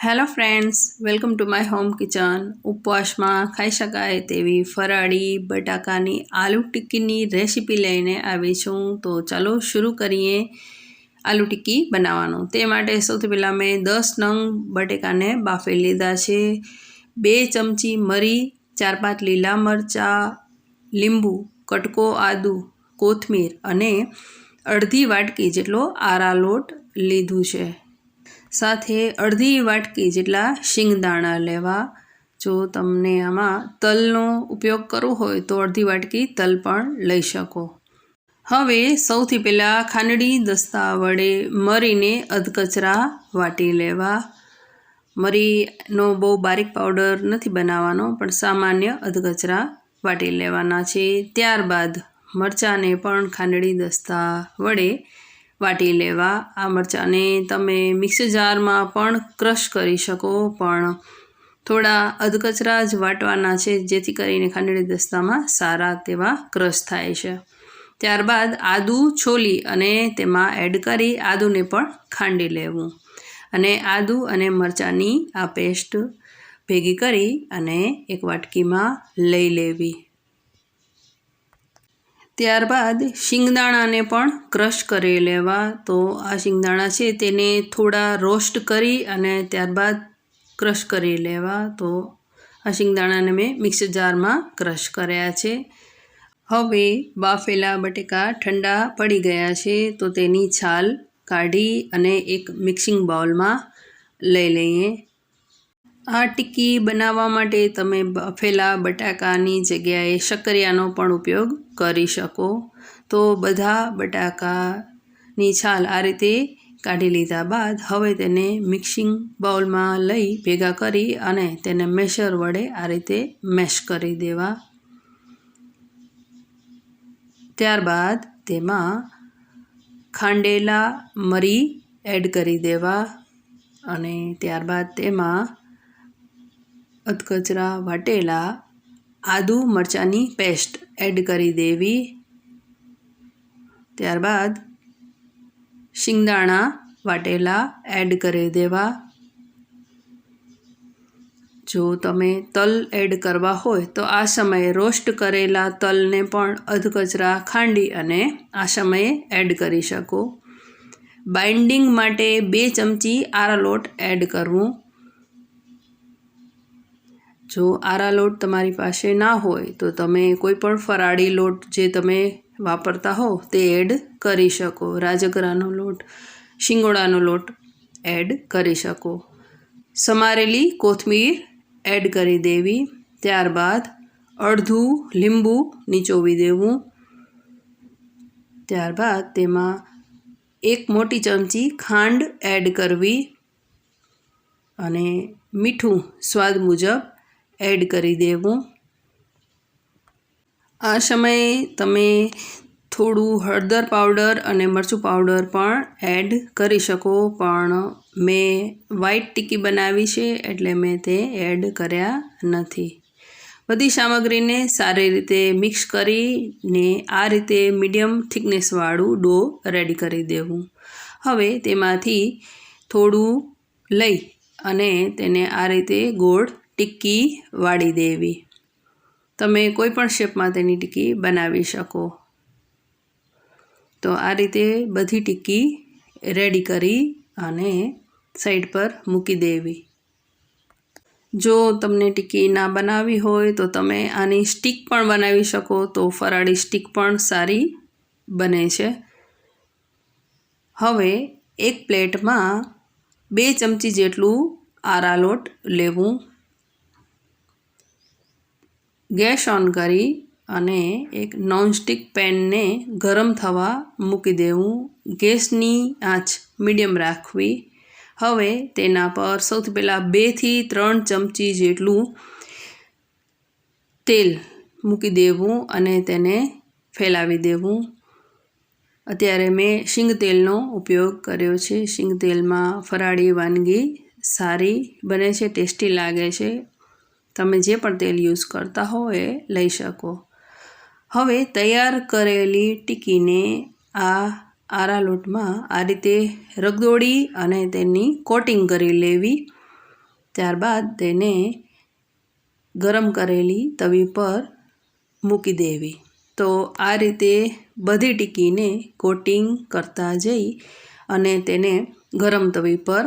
Hello friends, welcome to my home kitchen. ઉપવાસમાં ખાઈ શકાય તેવી ફરાળી બટાકાની આલુ ટિક્કીની રેસીપી લઈને આવી છું. તો ચાલો શરૂ કરીએ આલુ ટિક્કી બનાવવાનું. તે માટે સૌથી પહેલાં મેં 10 નંગ બટાકાને બાફી લીધા છે. 2 ચમચી મરી, 4-5 લીલા મરચાં, લીંબુ, કટકો આદુ, કોથમીર અને અડધી વાટકી જેટલો આરા લોટ લીધું છે. સાથે અડધી વાટકી જેટલા શિંગદાણા લેવા. જો તમને આમાં તલનો ઉપયોગ કરવો હોય તો અડધી વાટકી તલ પણ લઈ શકો. હવે સૌથી પહેલાં ખાંડણી દસ્તા વડે મરીને અધકચરા વાટી લેવા. મરીનો બહુ બારીક પાવડર નથી બનાવવાનો, પણ સામાન્ય અધકચરા વાટી લેવાના છે. ત્યારબાદ મરચાંને પણ ખાંડણી દસ્તા વડે વાટી લેવા. આ મરચાંને તમે મિક્સર જારમાં પણ ક્રશ કરી શકો, પણ થોડા અધકચરા જ વાટવાના છે, જેથી કરીને ખાંડણી દસ્તામાં સારા તેવા ક્રશ થાય છે. ત્યારબાદ આદુ છોલી અને તેમાં એડ કરી આદુને પણ ખાંડી લેવું અને આદુ અને મરચાંની આ પેસ્ટ ભેગી કરી અને એક વાટકીમાં લઈ લેવી. ત્યારબાદ શિંગદાણાને પણ ક્રશ કરી લેવા. તો આ શિંગદાણા છે તેને થોડા રોસ્ટ કરી અને ત્યારબાદ ક્રશ કરી લેવા. તો આ શિંગદાણાને મેં મિક્સર જારમાં ક્રશ કર્યા છે. હવે બાફેલા બટેકા ઠંડા પડી ગયા છે, તો તેની છાલ કાઢી અને એક મિક્સિંગ બાઉલમાં લઈ લઈએ. આ ટિક્કી બનાવવા માટે તમે બાફેલા બટાકાની જગ્યાએ શક્કરિયાનો પણ ઉપયોગ કરી શકો. તો બધા બટાકાની છાલ આ રીતે કાઢી લીધા બાદ હવે તેને મિક્સિંગ બાઉલમાં લઈ ભેગા કરી અને તેને મેશર વડે આ રીતે મેશ કરી દેવા. ત્યારબાદ તેમાં ખાંડેલા મરી એડ કરી દેવા અને ત્યારબાદ તેમાં અધકચરા વાટેલા આદુ મરચાંની પેસ્ટ એડ કરી દેવી. ત્યારબાદ શિંગદાણા વાટેલા એડ કરી દેવા. જો તમે તલ એડ કરવા હોય તો આ સમયે રોસ્ટ કરેલા તલને પણ અધકચરા ખાંડી અને આ સમયે એડ કરી શકો. બાઇન્ડિંગ માટે 2 ચમચી આરા લોટ એડ કરવું. જો આરા લોટ તમારી પાસે ના હોય તો તમે કોઈ પણ ફરાળી લોટ જે તમે વાપરતા હો તે એડ કરી શકો. રાજગરાનો લોટ, શિંગોડાનો લોટ એડ કરી શકો. સમારેલી કોથમીર એડ કરી દેવી. ત્યારબાદ અડધું લીંબુ નીચોવી દેવું. ત્યારબાદ તેમાં 1 મોટી ચમચી ખાંડ એડ કરવી અને મીઠું સ્વાદ મુજબ એડ કરી દેવું. આ સમયે તમે થોડું હળદર પાવડર અને મરચું પાવડર પણ એડ કરી શકો, પણ મેં વ્હાઈટ ટિક્કી બનાવી છે એટલે મેં તે એડ કર્યા નથી. બધી સામગ્રીને સારી રીતે મિક્સ કરીને આ રીતે મીડિયમ થિકનેસવાળું ડો રેડી કરી દેવું. હવે તેમાંથી થોડું લઈ અને તેને આ રીતે ગોળ ટિક્કી વાળી દેવી. તમે કોઈ પણ શેપમાં તેની ટિક્કી બનાવી શકો. તો આ રીતે બધી ટિક્કી રેડી કરી અને સાઈડ પર મૂકી દેવી. જો તમને ટિક્કી ના બનાવવી હોય તો તમે આની સ્ટીક પણ બનાવી શકો, તો ફરાળી સ્ટીક પણ સારી બને છે. હવે એક પ્લેટમાં 2 ચમચી જેટલું આરા લોટ લેવું. ગેસ ઓન કરી અને એક નોનસ્ટિક પેનને ગરમ થવા મૂકી દેવું. ગેસની આંચ મીડિયમ રાખવી. હવે તેના પર સૌથી પહેલાં 2 થી 3 ચમચી જેટલું તેલ મૂકી દેવું અને તેને ફેલાવી દેવું. અત્યારે મેં શીંગ તેલનો ઉપયોગ કર્યો છે. શીંગ તેલમાં ફરાળી વાનગી સારી બને છે, ટેસ્ટી લાગે છે. તમે જે પણ તેલ યુઝ કરતા હો એ લઈ શકો. હવે તૈયાર કરેલી ટિક્કીને આ આરા લોટમાં આ રીતે રગદોળી અને તેની કોટિંગ કરી લેવી. ત્યારબાદ તેને ગરમ કરેલી તવી પર મૂકી દેવી। તો આ રીતે બધી ટિક્કીને કોટિંગ કરતા જઈ અને તેને ગરમ તવી પર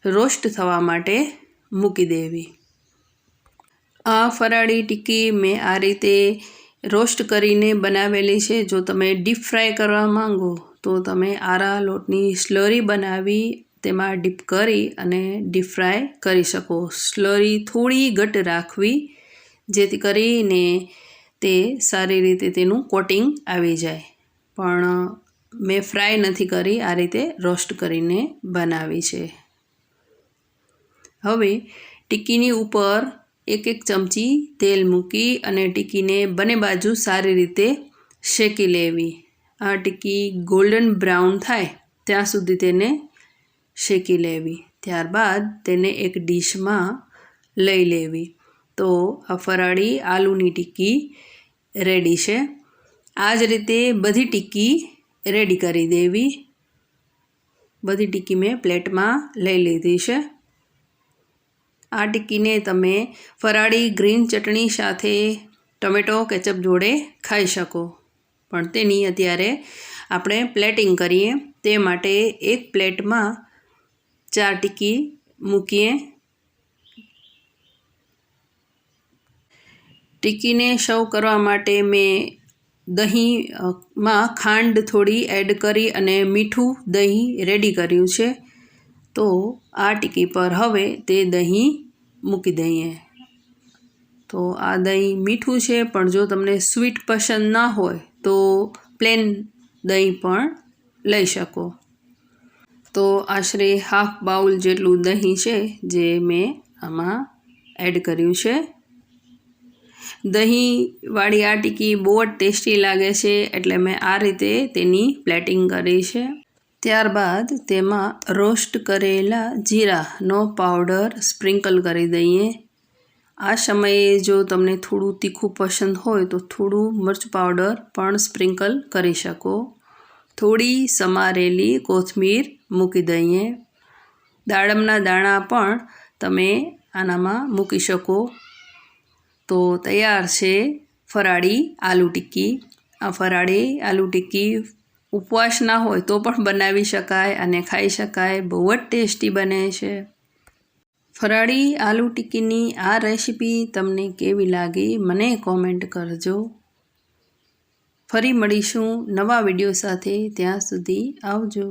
રોસ્ટ થવા માટે મૂકી દેવી। આ ફરાળી ટિક્કી મેં આ રીતે રોસ્ટ કરીને બનાવેલી છે। જો તમે ડીપ ફ્રાય કરવા માંગો તો તમે આરા લોટની સ્લરી બનાવી તેમાં ડીપ કરી અને ડીપ ફ્રાય કરી શકો। સ્લરી થોડી ઘટ રાખવી જેથી કરીને તે સારી રીતે તેનું કોટિંગ આવી જાય, પણ મેં ફ્રાય નથી કરી, આ રીતે રોસ્ટ કરીને બનાવી છે। હવે ટિક્કીની ઉપર એક ચમચી તેલ મૂકી અને ટિક્કીને બંને બાજુ સારી રીતે શેકી લેવી। આ ટિક્કી ગોલ્ડન બ્રાઉન થાય ત્યાં સુધી તેને શેકી લેવી। ત્યારબાદ તેને એક ડીશમાં લઈ લેવી। તો આ ફરાળી આલુની ટિક્કી રેડી છે। આ જ રીતે બધી ટિક્કી રેડી કરી દેવી। બધી ટિક્કી મેં પ્લેટમાં લઈ લીધી છે। આ ટિક્કીને તમે ફરાળી ગ્રીન ચટણી સાથે ટમેટો કેચઅપ જોડે ખાઈ શકો, પણ તેની અત્યારે આપણે પ્લેટિંગ કરીએ। તે માટે એક પ્લેટમાં 4 ટિક્કી મૂકીએ। ટિક્કીને સર્વ કરવા માટે મેં દહીંમાં ખાંડ થોડી એડ કરી અને મીઠું દહીં રેડી કર્યું છે। તો આ ટિક્કી પર હવે તે દહીં મૂકી દઈએ। તો આ દહીં મીઠું છે, પણ જો તમને સ્વીટ પસંદ ના હોય તો પ્લેન દહીં પણ લઈ શકો। તો આશરે હાફ બાઉલ જેટલું દહીં છે જે મેં આમાં એડ કર્યું છે। દહીંવાળી આ ટિક્કી બહુ જ ટેસ્ટી લાગે છે, એટલે મેં આ રીતે તેની પ્લેટિંગ કરી છે। ત્યારબાદ તેમાં રોસ્ટ કરેલા જીરાનો પાવડર સ્પ્રિંકલ કરી દઈએ। આ સમયે જો તમને થોડું તીખું પસંદ હોય તો થોડું મરચ પાવડર પણ સ્પ્રિંકલ કરી શકો। થોડી સમારેલી કોથમીર મૂકી દઈએ। દાડમના દાણા પણ તમે આનામાં મૂકી શકો। તો તૈયાર છે ફરાળી આલુ ટિક્કી। આ ફરાળી આલુ ટિક્કી ઉપવાસ ના હોય તો પણ બનાવી શકાય અને ખાઈ શકાય, બહુ જ ટેસ્ટી બને છે। ફરાળી આલુ ટિક્કીની આ રેસીપી તમને કેવી લાગી મને કોમેન્ટ કરજો। ફરી મળીશું નવા વિડીયો સાથે, ત્યાં સુધી આવજો।